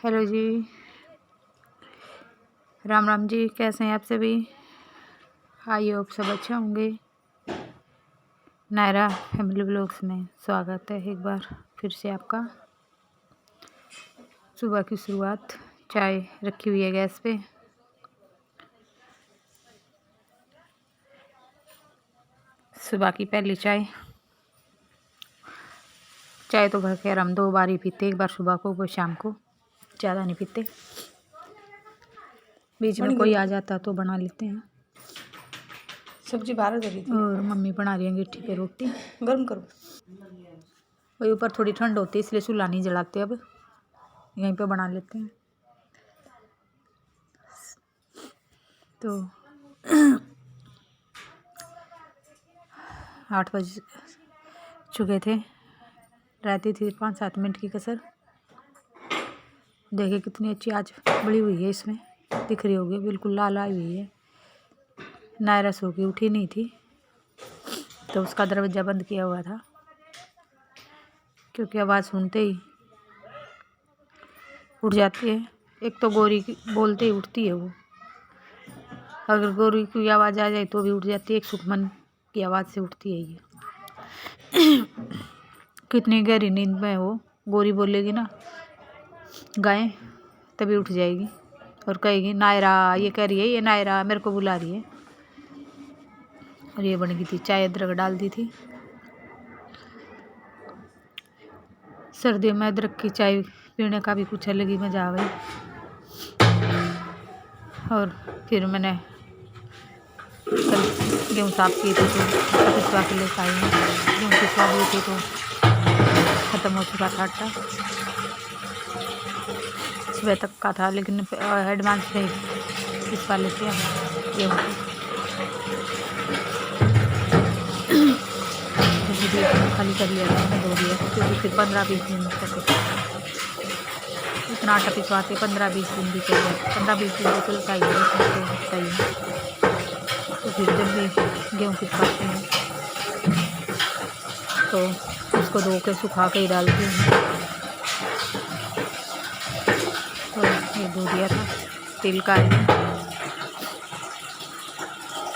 Hello जी, राम राम जी। कैसे हैं आप सभी? आई होप सब अच्छे होंगे। नायरा फैमिली ब्लॉग्स में स्वागत है एक बार फिर से आपका। सुबह की शुरुआत, चाय रखी हुई है गैस पे। सुबह की पहली चाय तो खैर हम 2 बार ही पीते, एक बार सुबह को, वो शाम को। ज़्यादा नहीं पीते, बीच में कोई आ जाता तो बना लेते हैं। सब्जी बाहर करी थी और मम्मी बना रही है अंगीठी पे रोटी। गर्म करो। वही ऊपर थोड़ी ठंड होती है इसलिए चूल्हा नहीं जलाते, अब यहीं पे बना लेते हैं। तो 8 बज चुके थे, रहती थी 5-7 मिनट की कसर। देखिए कितनी अच्छी आज बड़ी हुई है, इसमें दिख रही होगी, बिल्कुल लाल आई हुई है। नायरा सो की उठी नहीं थी तो उसका दरवाज़ा बंद किया हुआ था, क्योंकि आवाज़ सुनते ही उठ जाती है। एक तो गोरी की बोलते ही उठती है वो, अगर गोरी की आवाज़ आ जाए तो भी उठ जाती है। एक सुखमन की आवाज़ से उठती है ये। कितनी गहरी नींद में है वो। गोरी बोलेगी ना गाय, तभी उठ जाएगी और कहेगी नायरा, ये कह रही है, ये नायरा मेरे को बुला रही है। और ये बन गई थी चाय, अदरक डाल दी थी। सर्दियों में अदरक की चाय पीने का भी कुछ अलग ही मजा आ गई। और फिर मैंने कल गेहूँ साफ किए थे तो पिसवा के लेकर आई हूँ। गेहूँ पिसवा दिए थे तो ख़त्म हो चुका था आटा, सुबह तक का था, लेकिन एडवांस में पिसवा लेते हैं गेहूँ को। खाली कर लिया था, धो दिया, क्योंकि फिर 15-20 दिन तक इतना आटा पिसवाते 15-20 दिन भी चल जाए, 15-20 दिन तो चलता ही है। तो फिर जब भी गेहूँ पिसवाते हैं तो उसको धो के सुखा के ही डालती हूँ। तो ये धो दिया था, तेल का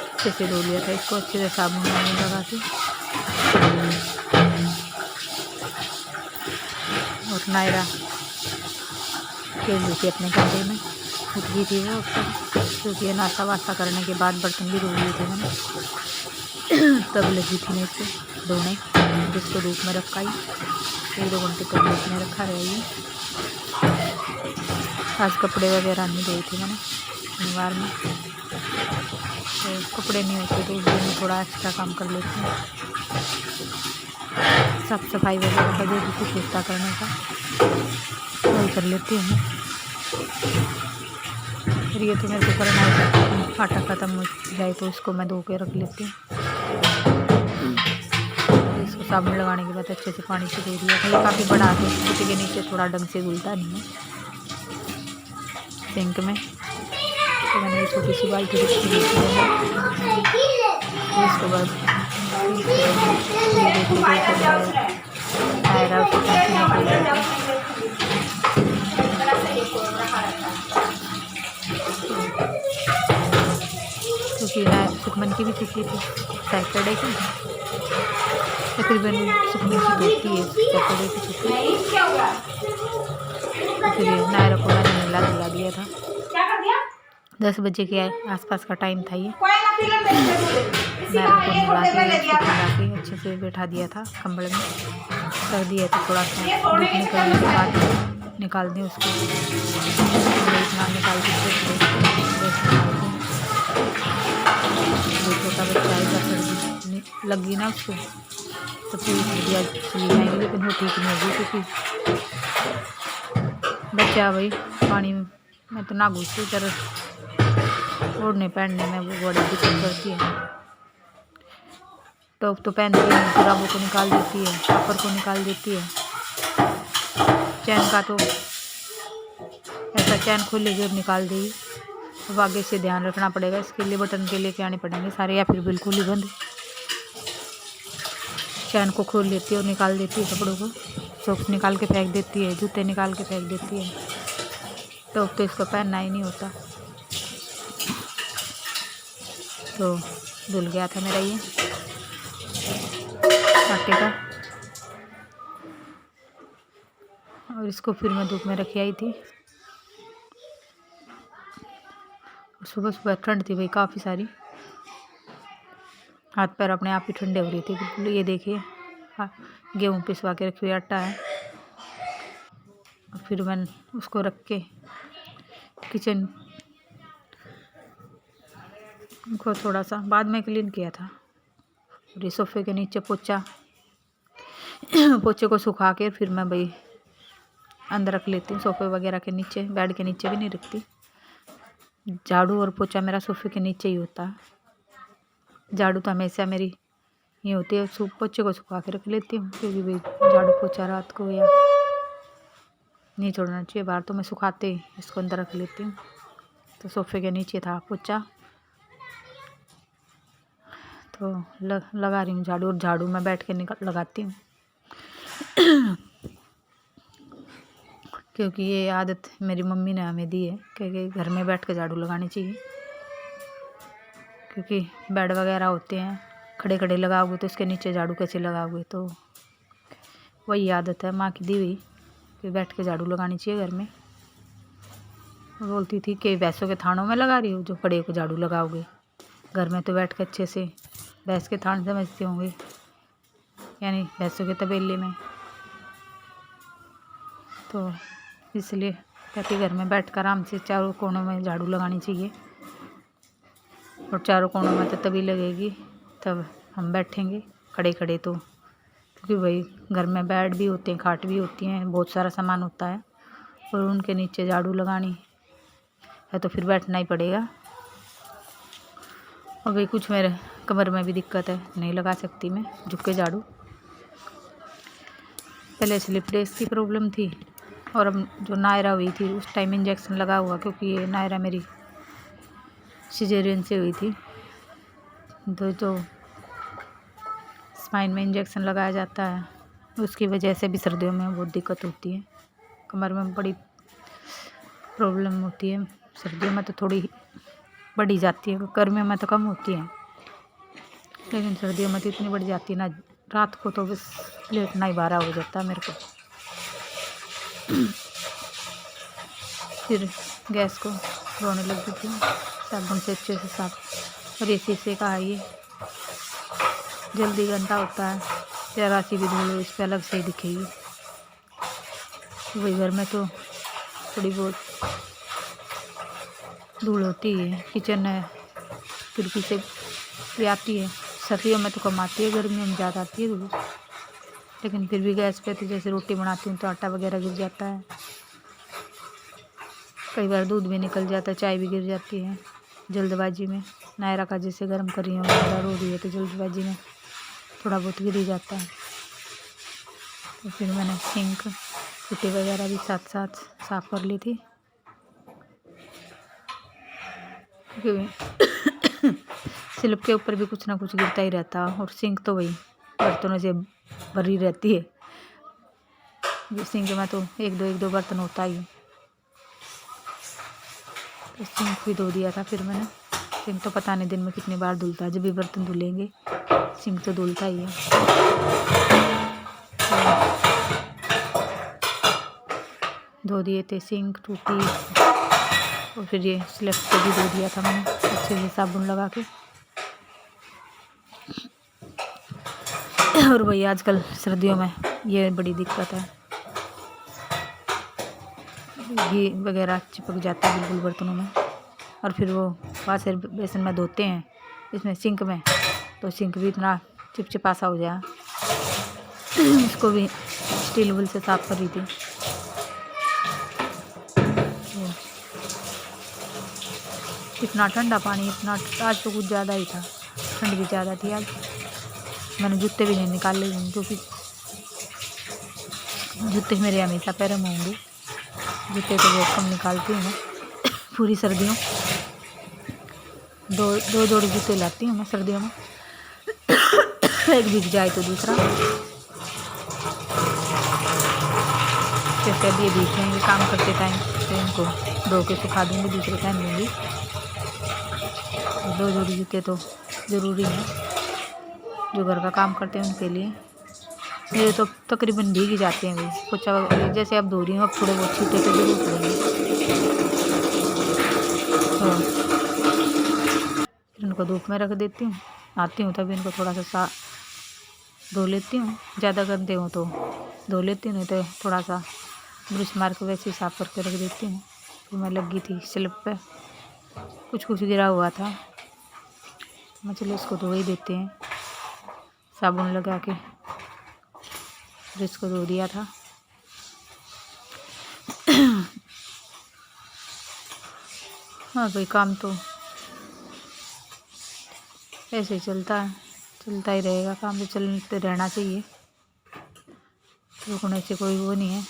अच्छे से धो लिया था इसको, अच्छे से साबुन लगा के। और नायरा खेल रही थी अपने कमरे में, उठ गई थी वो क्योंकि नाश्ता वास्ता करने के बाद बर्तन भी धो लिए थे मैंने। तब लगी थी मेरे से धोने, जिसको धूप में रखा ही 1-2 घंटे तक धूप में रखा रहेगी। आज कपड़े वगैरह नहीं धोए थे मैंने शनिवार में, तो कपड़े नहीं होते तो उस दिन थोड़ा एक्स्ट्रा काम कर लेते हैं। साफ सफाई वगैरह का जो भी कुछ होता करने का वही कर लेते हैं। फिर ये तो मेरे को करना है, आटा ख़त्म हो जाए तो इसको मैं धो के रख लेती हूँ। इसको साबुन लगाने के बाद अच्छे से पानी से धो दिया था। ये काफ़ी बड़ा है, किसी के नीचे थोड़ा ढंग से घुलता नहीं है सिंक में, तो मैंने ये छोटी सी बाल्टी रखी हुई थी। इसके बाद क्योंकि सुखमन की भी छुट्टी थी सैटरडे की, तकरीबन सुखमन की होती है सैटरडे की छुट्टी। फिर नायरा को मैंने मिला दिला दिया था, 10 बजे के आसपास का टाइम था ये। नायरा को मिला के अच्छे से बैठा दिया था कंबल में, कर दिया था थोड़ा सा धूप निकलने के बाद निकाल दें उसको, इतना निकाल के छोटा बच्चा आएगा, सर्दी लगी ना उसको तो फिर दिया चली जाएंगे, लेकिन वो ठीक नहीं होगी क्योंकि बच्चा भाई पानी में तो ना घुसती, तरह ओढ़ने पहनने में वो बड़ी दिक्कत करती है। टॉप तो पहनती है, जुराबों को निकाल देती है, कापर को निकाल देती है, चैन का तो ऐसा चैन खोलेगी और निकाल देगी। अब आगे से ध्यान रखना पड़ेगा, इसके लिए बटन के लेके आने पड़ेंगे सारे, या फिर बिल्कुल ही बंद। चैन को खोल लेती है और निकाल देती है, कपड़ों को सॉक्स निकाल के फेंक देती है, जूते निकाल के फेंक देती है। टॉप तो इसको पहनना ही नहीं होता। तो धुल गया था मेरा ये आटे का, और इसको फिर मैं धूप में रखी आई थी। सुबह सुबह ठंड थी भाई काफ़ी सारी, हाथ पैर अपने आप ही ठंडे हो रही थी बिल्कुल। ये देखिए गेहूँ पिसवा के रखी हुई आटा है, और फिर मैंने उसको रख के किचन को थोड़ा सा बाद में क्लीन किया था। और ये सोफे के नीचे पोचे को सुखा के फिर मैं भाई अंदर रख लेती हूँ। सोफे वगैरह के नीचे, बेड के नीचे भी नहीं रखती। झाड़ू और पोछा मेरा सोफे के नीचे ही होता है। झाड़ू तो हमेशा मेरी ये होती है, पोचे को सुखा के रख लेती हूँ, क्योंकि भाई झाड़ू पोछा रात को या नहीं छोड़ना चाहिए बाहर, तो मैं सुखाते ही इसको अंदर रख लेती हूँ। तो सोफे के नीचे था पोछा, तो लगा रही हूँ झाड़ू, और झाड़ू मैं बैठ के लगाती हूँ क्योंकि ये आदत मेरी मम्मी ने हमें दी है कि घर में बैठ के झाड़ू लगानी चाहिए। क्योंकि बेड वगैरह होते हैं, खड़े खड़े लगाओगे तो उसके नीचे झाड़ू कैसे लगाओगे, तो वही आदत है माँ की दी हुई कि बैठ के झाड़ू लगानी चाहिए घर में। बोलती थी कि भैंसों के थानों में लगा रही हो जो खड़े होकर झाड़ू लगाओगे, घर में तो बैठ के अच्छे से भैंस के थान समझते होंगे, यानी भैंसों के तबेले में। तो इसलिए कहती घर में बैठ कर आराम से चारों कोनों में झाड़ू लगानी चाहिए, और चारों कोनों में तो तभी लगेगी तब हम बैठेंगे खड़े खड़े। तो क्योंकि भाई घर में बेड भी होते हैं, खाट भी होती हैं, बहुत सारा सामान होता है, और उनके नीचे झाड़ू लगानी है तो फिर बैठना ही पड़ेगा। और भाई कुछ मेरे कमर में भी दिक्कत है, नहीं लगा सकती मैं झुक के झाड़ू। पहले स्लिप डिस्क की प्रॉब्लम थी, और अब जो नायरा हुई थी उस टाइम इंजेक्शन लगा हुआ, क्योंकि ये नायरा मेरी सिजेरियन से हुई थी। तो स्पाइन में इंजेक्शन लगाया जाता है, उसकी वजह से भी सर्दियों में बहुत दिक्कत होती है, कमर में बड़ी प्रॉब्लम होती है। सर्दियों में तो थोड़ी बढ़ी जाती है, गर्मियों में तो कम होती है, लेकिन सर्दियों में तो इतनी बढ़ जाती है ना, रात को तो बस लेटना ही 12 हो जाता है मेरे को। फिर गैस को धोने लग जाती हूँ साबुन से अच्छे से साफ। और ये शीशे का है, ये जल्दी गंदा होता है, जरा सी भी धूल इस पर अलग से ही दिखेगी। वही घर में तो थोड़ी बहुत धूल होती है, किचन है खिड़की से भी आती है। सर्दियों में तो कम आती है, गर्मियों में ज़्यादा आती है धूल। लेकिन फिर भी गैस पे तो जैसे रोटी बनाती हूँ तो आटा वगैरह गिर जाता है, कई बार दूध भी निकल जाता है, चाय भी गिर जाती है जल्दबाजी में। नायरा का जैसे गर्म कर रही हूँ, नायरा रो रही है तो जल्दबाजी में थोड़ा बहुत गिर ही जाता है। तो फिर मैंने सिंक टूटी वगैरह भी साथ साथ साफ़ कर ली थी, क्योंकि स्लिप के ऊपर भी कुछ ना कुछ गिरता ही रहता, और सिंक तो वही बर्तनों से भरी रहती है। सिंक में तो एक दो बर्तन होता ही है, तो सिंक भी धो दिया था फिर मैंने। सिंक तो पता नहीं दिन में कितनी बार धुलता है, जब भी बर्तन धुलेंगे सिंक तो धुलता ही है। धो दिए थे सिंक टूटी, और फिर ये स्लैब को भी धो दिया था मैंने अच्छे से साबुन लगा के। और वही आजकल सर्दियों में ये बड़ी दिक्कत है, घी वगैरह चिपक जाता है बिल्कुल बर्तनों में, और फिर वो वाशर बेसन में धोते हैं इसमें सिंक में, तो सिंक भी इतना चिपचिपा सा हो जाए। इसको भी स्टील वूल से साफ़ कर रही थी। इतना ठंडा पानी, इतना आज तो कुछ ज़्यादा ही था, ठंड भी ज़्यादा थी आज। मैंने जूते भी नहीं निकाले, क्योंकि जूते मेरे हमेशा पैरों में होंगे, जूते तो बहुत कम निकालती हूँ मैं पूरी सर्दियों। दो जोड़ी जूते लाती हूँ मैं सर्दियों में, एक भीग जाए तो दूसरा। जैसे अब ये भीग जाएंगे काम करते टाइम, तो इनको धो के सुखा दूँगी, दूसरे टाइम लूँगी। 2 जोड़ी जूते तो ज़रूरी है जो घर का काम करते हैं उनके लिए। मेरे तो तकरीबन भीग ही जाते हैं भाई, पोछा वगैरह जैसे अब धो रही हूँ, अब थोड़े बहुत छींटे तो जरूर पड़ेंगे। तो फिर इनको धूप में रख देती हूँ, आती हूँ तभी इनको थोड़ा सा धो लेती हूँ। ज़्यादा गंदे हो तो धो लेती हूँ, नहीं तो थोड़ा सा ब्रश मार के वैसे ही साफ़ करके रख देती हूँ। फिर मैं लगी थी स्लिप पे, कुछ गिरा हुआ था, मैं चलो इसको धो ही देते हैं। साबुन लगा के फिर इसको धो दिया था। हाँ भाई, काम तो ऐसे ही चलता ही रहेगा, काम तो चलते रहना चाहिए, रुकने से कोई वो नहीं है।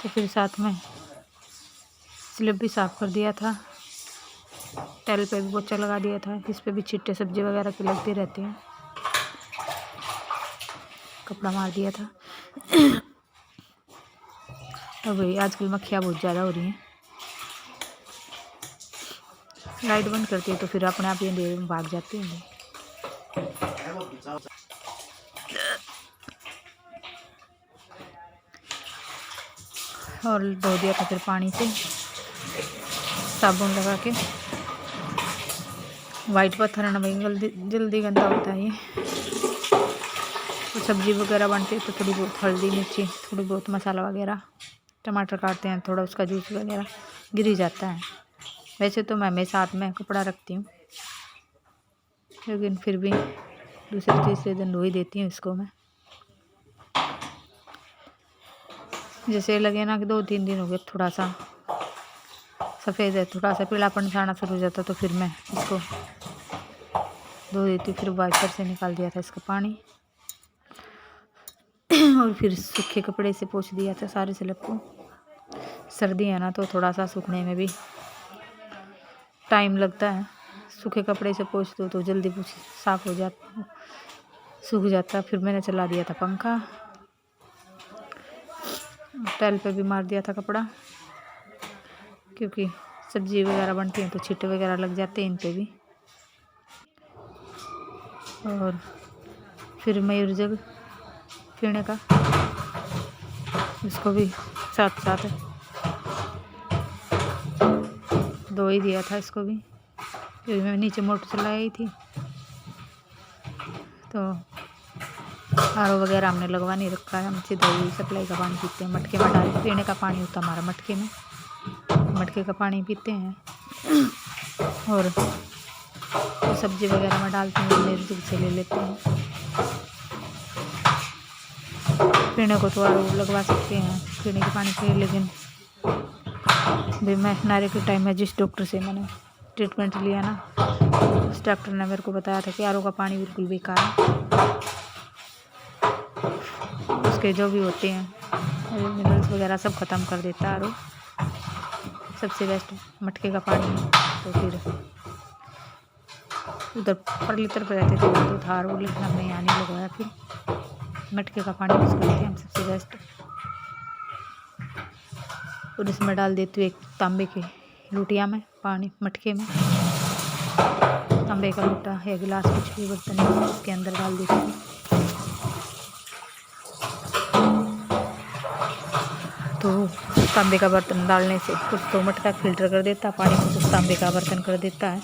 तो फिर साथ में स्लिप भी साफ़ कर दिया था, टाइल पे भी पोछा लगा दिया था, इस पे भी छिट्टे सब्जी वगैरह के लगते रहते हैं, कपड़ा मार दिया था। अब भाई आजकल मक्खियाँ बहुत ज़्यादा हो रही हैं, लाइट बंद करती है तो फिर अपने आप ये अंधेरे में भाग जाती हैं। और धो दिया था फिर पानी से, साबुन लगा के। वाइट पत्थर है ना भाई, जल्दी गंदा होता है ये। तो सब्जी वगैरह बनती है तो थोड़ी बहुत हल्दी मिर्ची, थोड़ी बहुत मसाला वगैरह, टमाटर काटते हैं, थोड़ा उसका जूस वगैरह गिर ही जाता है। वैसे तो मैं हमेशा हाथ में कपड़ा रखती हूँ, लेकिन फिर भी दूसरे तीसरे दिन धो ही देती हूँ इसको मैं। जैसे लगे ना कि 2-3 दिन हो गए, थोड़ा सा सफ़ेद है, थोड़ा सा पीलापन आना शुरू हो जाता, तो फिर मैं इसको धो देती हूँ। फिर वाइपर से निकाल दिया था इसका पानी और फिर सूखे कपड़े से पोंछ दिया था सारे स्लिप को। सर्दी है ना तो थोड़ा सा सूखने में भी टाइम लगता है, सूखे कपड़े से पोंछ दो तो जल्दी साफ़ हो जाता, सूख जाता। फिर मैंने चला दिया था पंखा, टाइल पे भी मार दिया था कपड़ा, क्योंकि सब्जी वगैरह बनती हैं तो छींटे वगैरह लग जाते हैं इन पे भी। और फिर मयूर जग पीने का, इसको भी साथ साथ धो ही दिया था इसको भी, क्योंकि मैं नीचे मोटर चलाई थी तो आर ओ वगैरह हमने लगवा नहीं रखा है, हम सीधा ही सप्लाई का पानी पीते हैं। मटके में डाल पीने का पानी होता हमारा मटके में, मटके का पानी पीते हैं। और सब्जी वगैरह में डालते हैं, मेरे जग से ले लेते हैं। पीने को तो आर ओ लगवा सकते हैं पीने के पानी के, लेकिन भी मैं नारे के टाइम में जिस डॉक्टर से मैंने ट्रीटमेंट लिया ना, उस डॉक्टर ने मेरे को बताया था कि आर ओ का पानी बिल्कुल बेकार है, उसके जो भी होते हैं मिनरल्स वगैरह सब ख़त्म कर देता है आर ओ। सबसे बेस्ट मटके का पानी है। तो फिर उधर परलितर पर रहते थे तो था आर ओ, लेकिन हमने यहाँ नहीं लगवाया, फिर मटके का पानी यूज़ करते हैं हम सबसे बेस्ट। और इसमें डाल देती हूँ एक तांबे के लोटिया में पानी, मटके में तांबे का लोटा या गिलास कुछ भी बर्तन है उसके अंदर डाल देती हूँ। तो तांबे का बर्तन डालने से कुछ तो मटका फिल्टर कर देता है पानी को, कुछ तांबे का बर्तन कर देता है।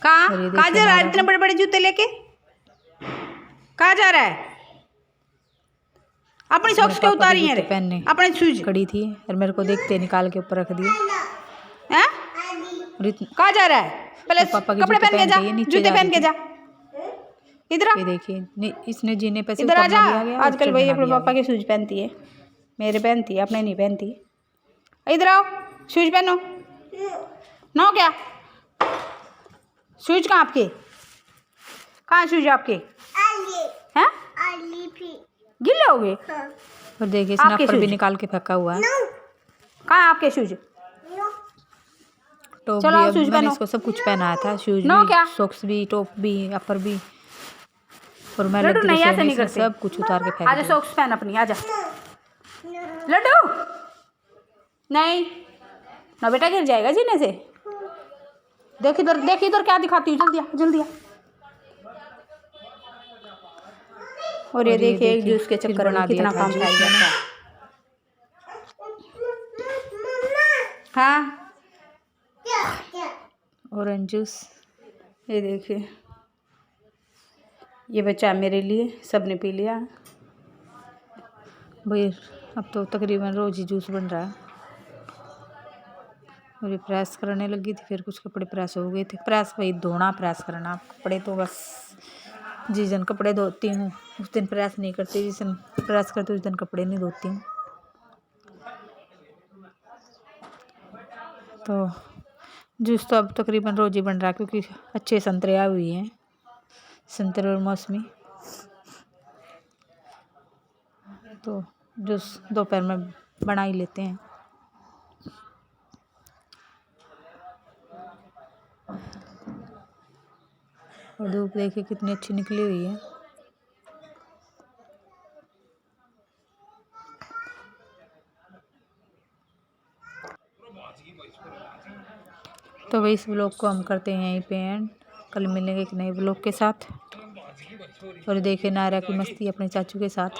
कहाँ जा रहा है इतने बड़े बड़े जूते लेके? कहाँ जा रहा है? अपनी सॉक्स क्यों उतारी है? पहनने अपने शूज खड़ी थी और मेरे को देखते निकाल के ऊपर रख दिए। हैं? कहाँ जा रहा है? पहले पापा के कपड़े पहन के जा, जूते पहन के जा। इधर आ, ये देखिए इसने जीने पे से इधर आ जा। उतरना भी आ गया और आजकल भाई चढ़ना अपने भी आ पापा के शूज पहनती है, मेरे पहनती है, अपने नहीं पहनती। इधर आओ, शूज पहनो ना। क्या शूज कहाँ आपके? कहाँ शूज आपके? हैं? गिले हो गए? गया। और देखिए स्नैपर भी निकाल के फेंका हुआ है। कहाँ आपके शूज? टॉप चलो, भी शूज मैंने पहनो। इसको सब कुछ पहनाया था, शूज नो भी, क्या? सॉक्स भी, टॉप भी, अपर भी। और मैं लड्डू लगी नहीं, ऐसे रसोई में, नहीं इसने करते। सब कुछ उतार के फेंक आजा दिया। सॉक्स पहन अपनी, आजा। लड्डू नहीं ना बेटा, गिर जाएगा जीने से। देख इधर क्या दिखाती हूँ, जल्दी आ जल्दी आ। और ये देखिए एक जूस के फिर चक्कर में बना दिया कितना था काम जूस फैल मैंने। जाता है। हाँ ऑरेंज जूस। ये देखिए, ये बचा मेरे लिए, सबने पी लिया। भाई अब तो तकरीबन रोज ही जूस बन रहा है। और ये प्रेस करने लगी थी, फिर कुछ कपड़े प्रेस हो गए थे। प्रेस भाई धोना, प्रेस करना, कपड़े तो बस जिस दिन कपड़े धोती हूँ उस दिन प्रेस नहीं करती, जिस दिन प्रेस करती हूँ उस दिन कपड़े नहीं धोती हूँ। तो जूस तो अब तकरीबन रोज ही बन रहा है, क्योंकि अच्छे संतरे आए हुए हैं, संतरे और मौसमी। तो जूस दोपहर में बना ही लेते हैं। और धूप देखिए कितनी अच्छी निकली हुई है। तो वही इस ब्लॉग को हम करते हैं यहीं पे एंड। कल मिलेंगे एक नए ब्लॉग के साथ। और देखे नायरा की मस्ती अपने चाचू के साथ।